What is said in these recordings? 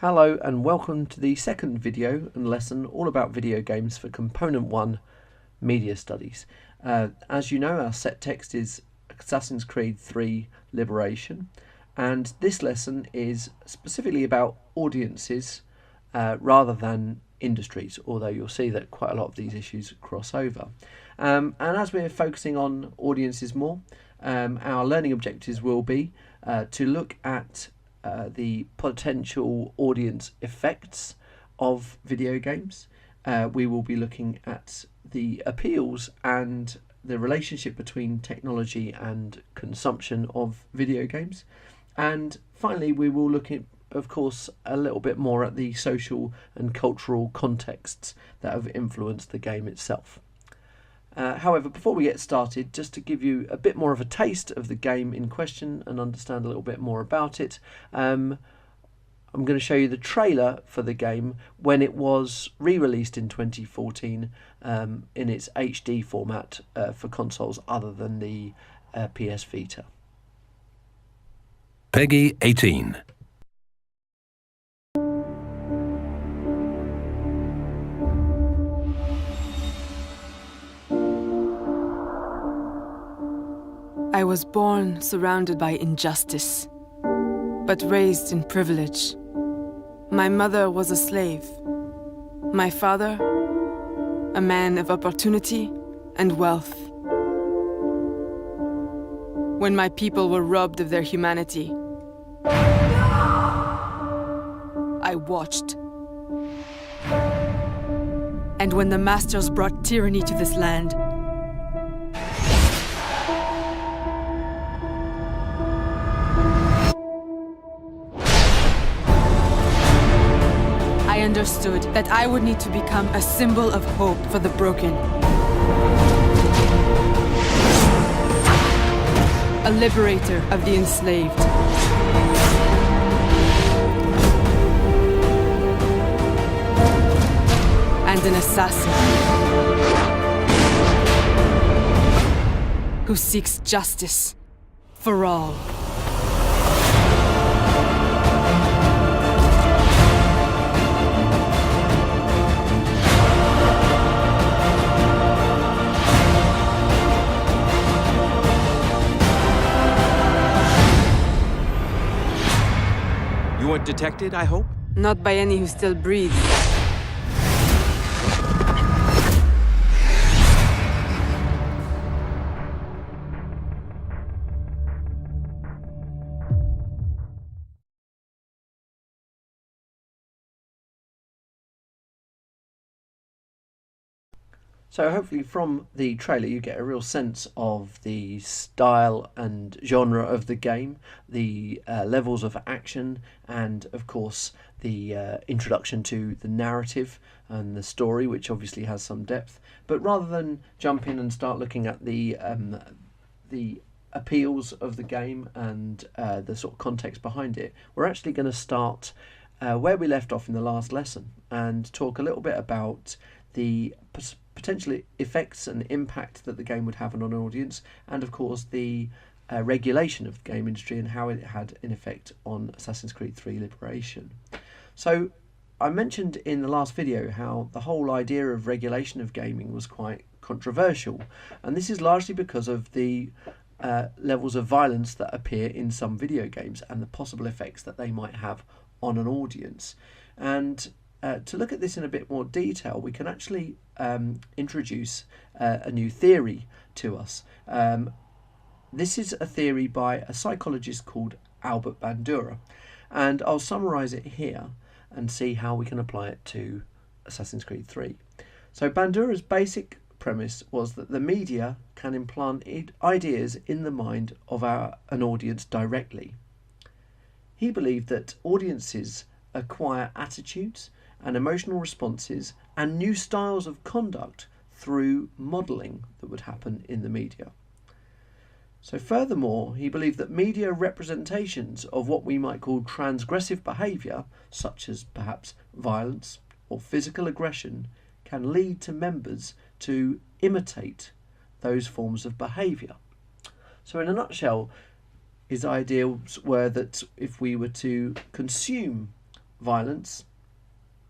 Hello and welcome to the second video and lesson all about video games for Component 1 Media Studies. As you know, our set text is Assassin's Creed 3 Liberation, and this lesson is specifically about audiences rather than industries, although you'll see that quite a lot of these issues cross over. And as we're focusing on audiences more, our learning objectives will be to look at the potential audience effects of video games. We will be looking at the appeals and the relationship between technology and consumption of video games. And finally, we will look at, of course, a little bit more at the social and cultural contexts that have influenced the game itself. However, before we get started, just to give you a bit more of a taste of the game in question and understand a little bit more about it, I'm going to show you the trailer for the game when it was re-released in 2014 in its HD format for consoles other than the PS Vita. Peggy 18. I was born surrounded by injustice, but raised in privilege. My mother was a slave. My father, a man of opportunity and wealth. When my people were robbed of their humanity, I watched. And when the masters brought tyranny to this land, I understood that I would need to become a symbol of hope for the broken. A liberator of the enslaved. And an assassin who seeks justice for all. You weren't detected, I hope? Not by any who still breathe. So hopefully from the trailer you get a real sense of the style and genre of the game, the levels of action, and of course the introduction to the narrative and the story, which obviously has some depth. But rather than jump in and start looking at the appeals of the game and the sort of context behind it, we're actually going to start where we left off in the last lesson and talk a little bit about the potential effects and impact that the game would have on an audience, and of course the regulation of the game industry and how it had an effect on Assassin's Creed 3 Liberation. So I mentioned in the last video how the whole idea of regulation of gaming was quite controversial, and this is largely because of the levels of violence that appear in some video games and the possible effects that they might have on an audience. And to look at this in a bit more detail, we can actually introduce a new theory to us. This is a theory by a psychologist called Albert Bandura, and I'll summarise it here and see how we can apply it to Assassin's Creed 3. So Bandura's basic premise was that the media can implant ideas in the mind of an audience directly. He believed that audiences acquire attitudes and emotional responses and new styles of conduct through modelling that would happen in the media. So furthermore, he believed that media representations of what we might call transgressive behaviour, such as perhaps violence or physical aggression, can lead to members to imitate those forms of behaviour. So in a nutshell, his ideals were that if we were to consume violence,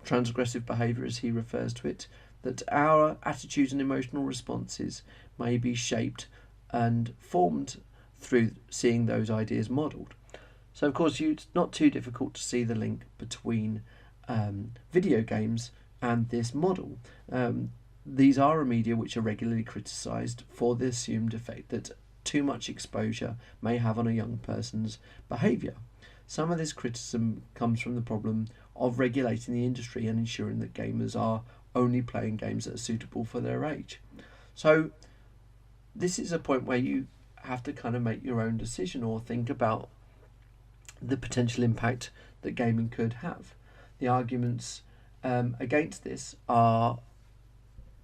transgressive behaviour as he refers to it, that our attitudes and emotional responses may be shaped and formed through seeing those ideas modelled. So of course it's not too difficult to see the link between video games and this model. These are a media which are regularly criticised for the assumed effect that too much exposure may have on a young person's behaviour. Some of this criticism comes from the problem of regulating the industry and ensuring that gamers are only playing games that are suitable for their age. So this is a point where you have to kind of make your own decision or think about the potential impact that gaming could have. The arguments against this are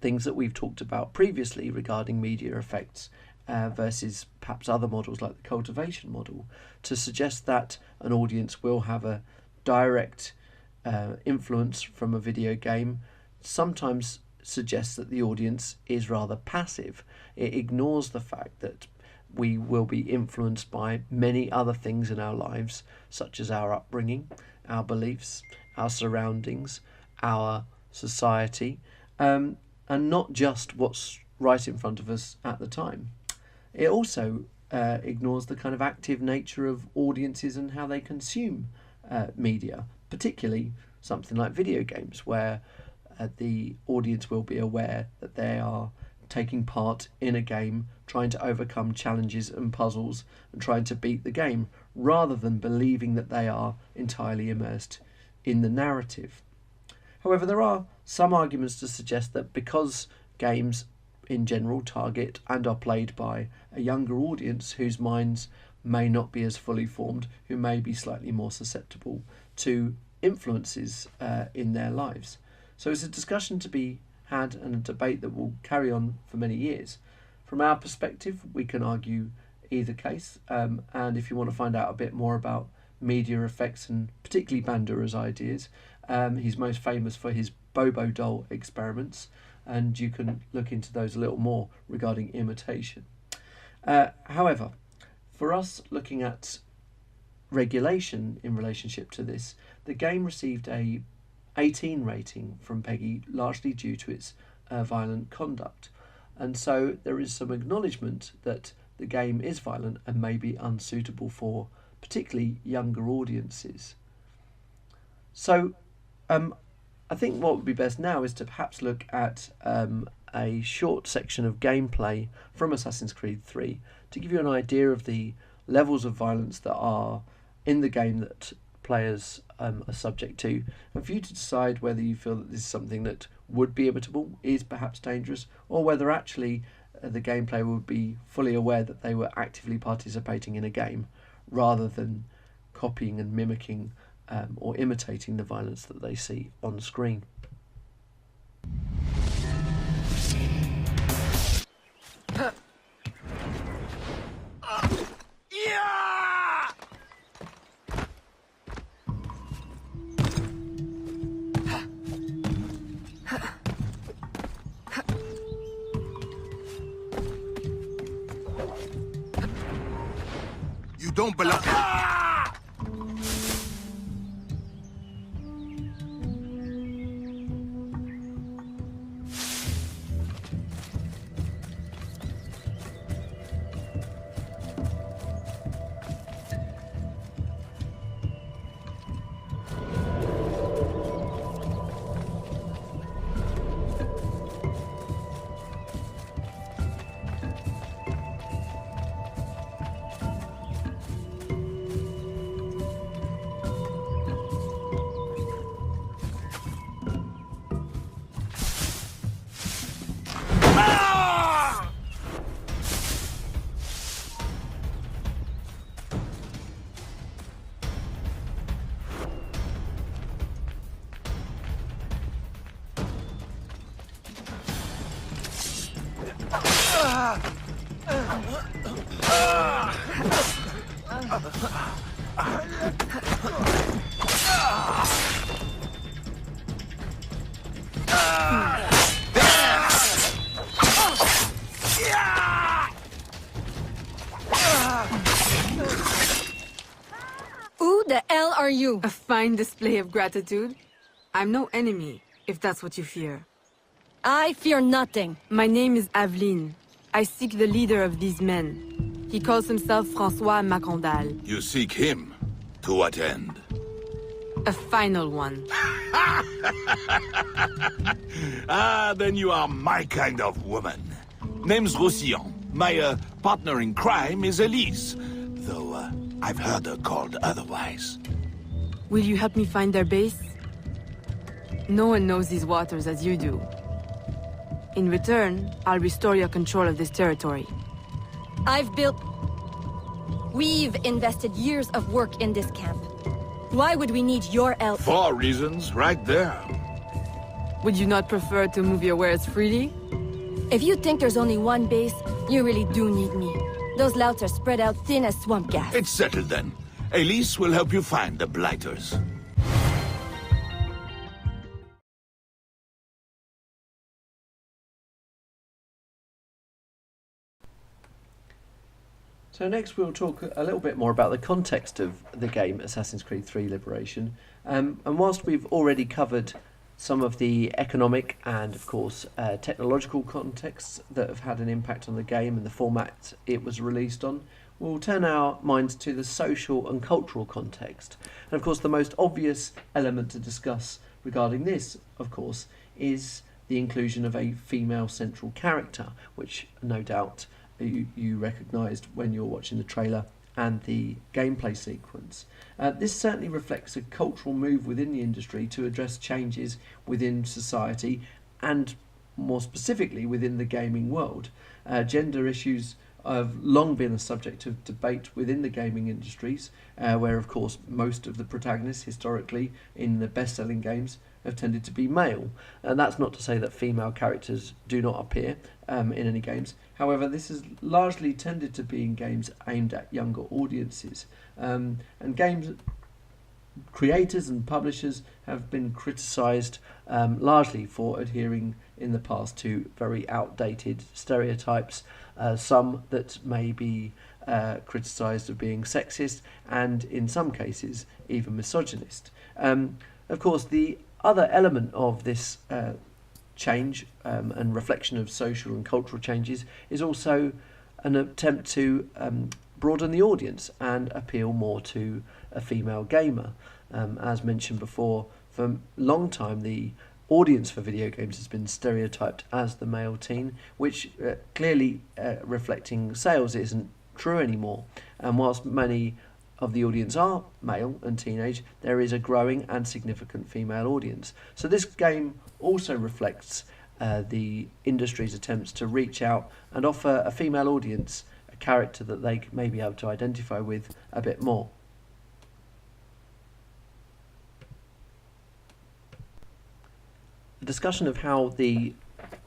things that we've talked about previously regarding media effects versus perhaps other models like the cultivation model, to suggest that an audience will have a direct influence from a video game sometimes suggests that the audience is rather passive. It ignores the fact that we will be influenced by many other things in our lives, such as our upbringing, our beliefs, our surroundings, our society, and not just what's right in front of us at the time. It also ignores the kind of active nature of audiences and how they consume media, particularly something like video games, where the audience will be aware that they are taking part in a game, trying to overcome challenges and puzzles and trying to beat the game, rather than believing that they are entirely immersed in the narrative. However, there are some arguments to suggest that because games in general target and are played by a younger audience whose minds may not be as fully formed, who may be slightly more susceptible to influences in their lives. So it's a discussion to be had and a debate that will carry on for many years. From our perspective, we can argue either case, and if you want to find out a bit more about media effects and particularly Bandura's ideas, he's most famous for his Bobo doll experiments, and you can look into those a little more regarding imitation. However, for us looking at regulation in relationship to this, the game received a 18 rating from PEGI, largely due to its violent conduct. And so there is some acknowledgement that the game is violent and may be unsuitable for particularly younger audiences. So I think what would be best now is to perhaps look at a short section of gameplay from Assassin's Creed 3 to give you an idea of the levels of violence that are in the game that players are subject to, and for you to decide whether you feel that this is something that would be imitable, is perhaps dangerous, or whether actually the gameplay would be fully aware that they were actively participating in a game rather than copying and mimicking or imitating the violence that they see on screen. You don't belong. Who the hell are you? A fine display of gratitude. I'm no enemy, if that's what you fear. I fear nothing. My name is Aveline. I seek the leader of these men. He calls himself François Macondal. You seek him? To what end? A final one. Ah, then you are my kind of woman. Name's Roussillon. My partner in crime is Elise. Though I've heard her called otherwise. Will you help me find their base? No one knows these waters as you do. In return, I'll restore your control of this territory. We've invested years of work in this camp. Why would we need your help? 4 reasons, right there. Would you not prefer to move your wares freely? If you think there's only one base, you really do need me. Those louts are spread out thin as swamp gas. It's settled then. Elise will help you find the Blighters. So next we'll talk a little bit more about the context of the game Assassin's Creed 3 Liberation. And whilst we've already covered some of the economic and, of course, technological contexts that have had an impact on the game and the format it was released on, we'll turn our minds to the social and cultural context. And, of course, the most obvious element to discuss regarding this, of course, is the inclusion of a female central character, which no doubt you recognised when you're watching the trailer and the gameplay sequence. This certainly reflects a cultural move within the industry to address changes within society and more specifically within the gaming world. Gender issues have long been a subject of debate within the gaming industries, where of course most of the protagonists historically in the best-selling games have tended to be male. And that's not to say that female characters do not appear in any games. However, this has largely tended to be in games aimed at younger audiences. And games creators and publishers have been criticised largely for adhering in the past to very outdated stereotypes, some that may be criticised of being sexist and in some cases even misogynist. Of course, the other element of this change and reflection of social and cultural changes is also an attempt to broaden the audience and appeal more to a female gamer. As mentioned before, for a long time the audience for video games has been stereotyped as the male teen, which clearly reflecting sales isn't true anymore. And whilst many of the audience are male and teenage, there is a growing and significant female audience. So this game also reflects the industry's attempts to reach out and offer a female audience a character that they may be able to identify with a bit more. The discussion of how the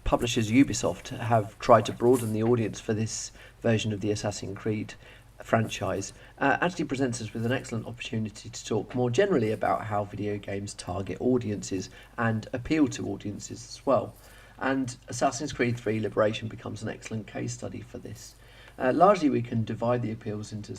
publishers Ubisoft have tried to broaden the audience for this version of the Assassin's Creed franchise actually presents us with an excellent opportunity to talk more generally about how video games target audiences and appeal to audiences as well. And Assassin's Creed 3 Liberation becomes an excellent case study for this. Largely we can divide the appeals into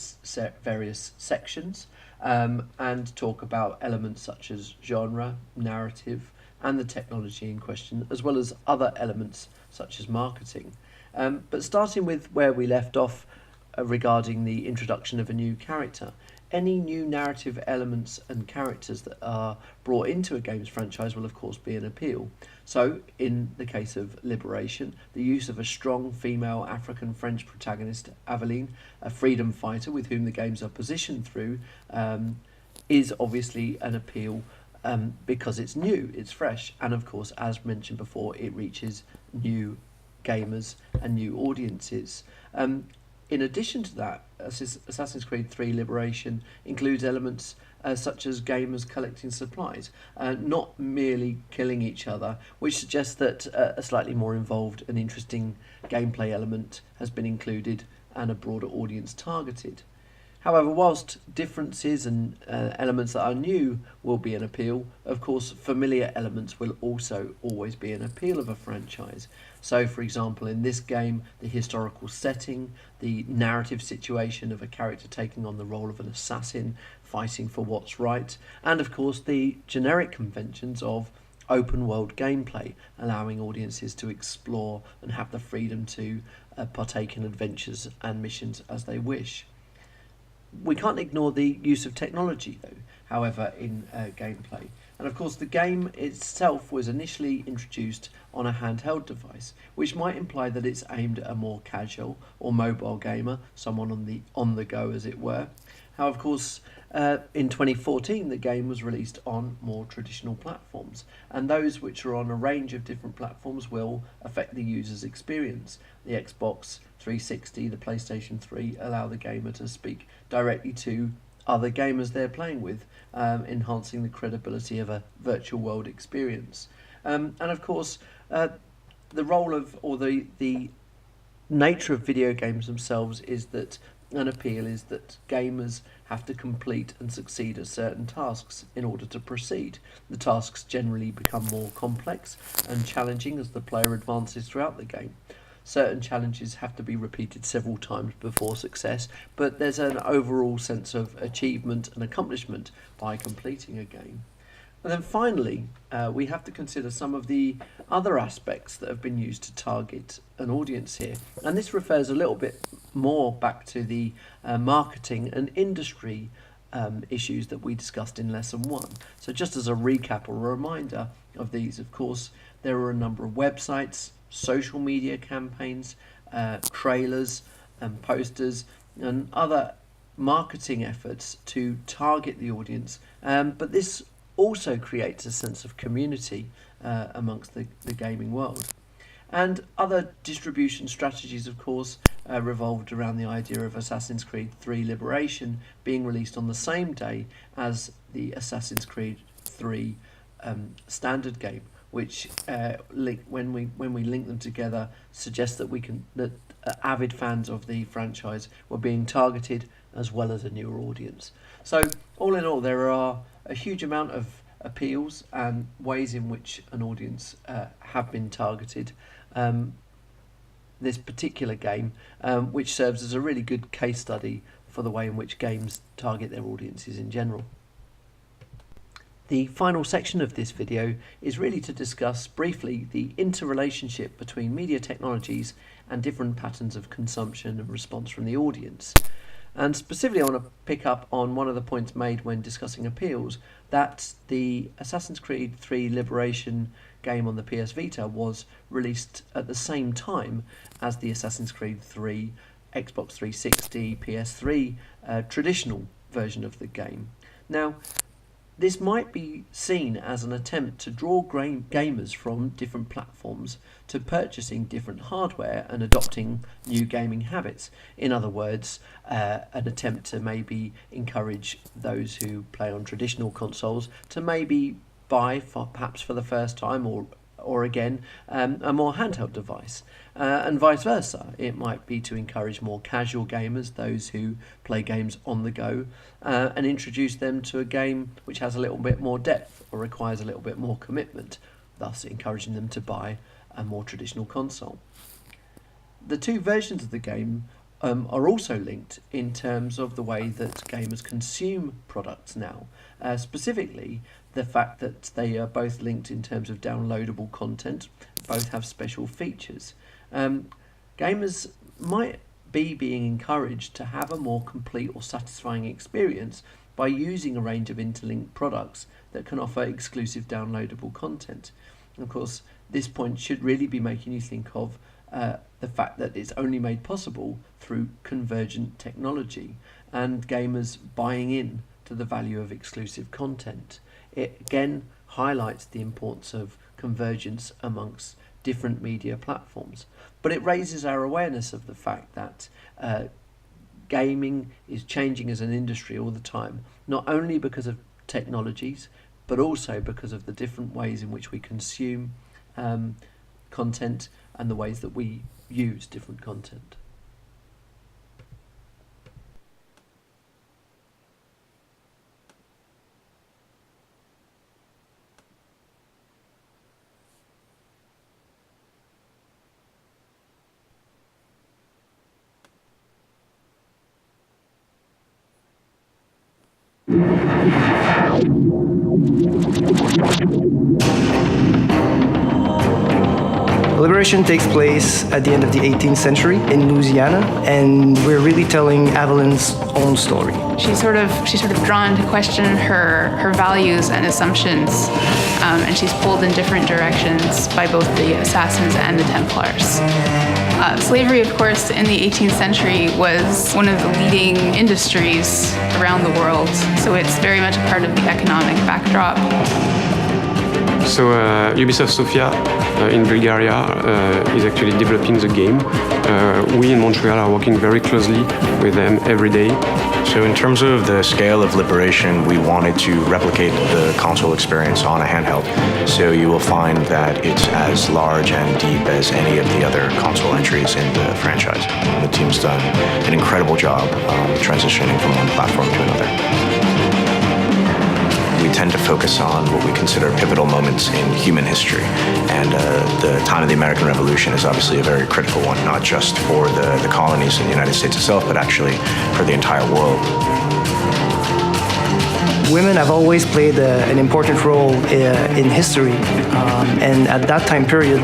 various sections and talk about elements such as genre, narrative and the technology in question, as well as other elements such as marketing. But starting with where we left off regarding the introduction of a new character, any new narrative elements and characters that are brought into a game's franchise will of course be an appeal. So in the case of Liberation, the use of a strong female African-French protagonist, Aveline, a freedom fighter with whom the games are positioned through, is obviously an appeal because it's new, it's fresh, and of course, as mentioned before, it reaches new gamers and new audiences. In addition to that, Assassin's Creed 3 Liberation includes elements such as gamers collecting supplies, not merely killing each other, which suggests that a slightly more involved and interesting gameplay element has been included and a broader audience targeted. However, whilst differences and elements that are new will be an appeal, of course familiar elements will also always be an appeal of a franchise. So for example, in this game, the historical setting, the narrative situation of a character taking on the role of an assassin fighting for what's right, and of course the generic conventions of open world gameplay, allowing audiences to explore and have the freedom to partake in adventures and missions as they wish. We can't ignore the use of technology, though, however, in gameplay. And of course, the game itself was initially introduced on a handheld device, which might imply that it's aimed at a more casual or mobile gamer, someone on the go, as it were. How, of course, in 2014, the game was released on more traditional platforms, and those which are on a range of different platforms will affect the user's experience. The Xbox 360, the PlayStation 3 allow the gamer to speak directly to other gamers they're playing with, enhancing the credibility of a virtual world experience. And of course, the role of, or the nature of video games themselves is that an appeal is that gamers have to complete and succeed at certain tasks in order to proceed. The tasks generally become more complex and challenging as the player advances throughout the game. Certain challenges have to be repeated several times before success, but there's an overall sense of achievement and accomplishment by completing a game. And then finally, we have to consider some of the other aspects that have been used to target an audience here. And this refers a little bit more back to the marketing and industry issues that we discussed in Lesson 1. So just as a recap or a reminder of these, of course, there are a number of websites, social media campaigns, trailers and posters and other marketing efforts to target the audience. But this also creates a sense of community amongst the gaming world. And other distribution strategies, of course, revolved around the idea of Assassin's Creed 3 Liberation being released on the same day as the Assassin's Creed 3 standard game, which when we link them together suggests that avid fans of the franchise were being targeted as well as a newer audience. So all in all, there are a huge amount of appeals and ways in which an audience have been targeted. This particular game, which serves as a really good case study for the way in which games target their audiences in general. The final section of this video is really to discuss briefly the interrelationship between media technologies and different patterns of consumption and response from the audience. And specifically, I want to pick up on one of the points made when discussing appeals, that the Assassin's Creed 3 Liberation game on the PS Vita was released at the same time as the Assassin's Creed 3 Xbox 360, PS3 traditional version of the game. Now, this might be seen as an attempt to draw gamers from different platforms to purchasing different hardware and adopting new gaming habits. In other words, an attempt to maybe encourage those who play on traditional consoles to maybe buy, perhaps for the first time or again, a more handheld device. And vice versa. It might be to encourage more casual gamers, those who play games on the go, and introduce them to a game which has a little bit more depth or requires a little bit more commitment, thus encouraging them to buy a more traditional console. The two versions of the game are also linked in terms of the way that gamers consume products now. Specifically, the fact that they are both linked in terms of downloadable content, both have special features. Gamers might be being encouraged to have a more complete or satisfying experience by using a range of interlinked products that can offer exclusive downloadable content. And of course, this point should really be making you think of the fact that it's only made possible through convergent technology and gamers buying in to the value of exclusive content. It again highlights the importance of convergence amongst different media platforms, but it raises our awareness of the fact that gaming is changing as an industry all the time, not only because of technologies, but also because of the different ways in which we consume content and the ways that we use different content. Liberation takes place at the end of the 18th century in Louisiana, and we're really telling Evelyn's own story. She's sort of drawn to question her values and assumptions, and she's pulled in different directions by both the Assassins and the Templars. Slavery, of course, in the 18th century was one of the leading industries around the world, so it's very much a part of the economic backdrop. So Ubisoft Sofia in Bulgaria is actually developing the game. We in Montreal are working very closely with them every day. So in terms of the scale of Liberation, we wanted to replicate the console experience on a handheld. So you will find that it's as large and deep as any of the other console entries in the franchise. The team's done an incredible job transitioning from one platform to another. We tend to focus on what we consider pivotal moments in human history. And the time of the American Revolution is obviously a very critical one, not just for the colonies in the United States itself, but actually for the entire world. Women have always played an important role in history, and at that time period,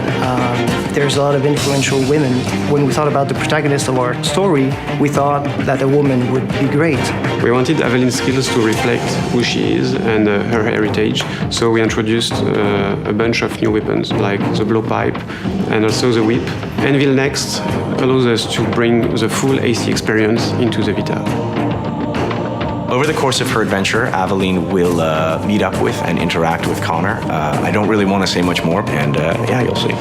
there's a lot of influential women. When we thought about the protagonist of our story, we thought that a woman would be great. We wanted Evelyn's skills to reflect who she is and her heritage, so we introduced a bunch of new weapons, like the blowpipe and also the whip. Anvil Next allows us to bring the full AC experience into the Vita. Over the course of her adventure, Aveline will meet up with and interact with Connor. I don't really want to say much more, and yeah, you'll see.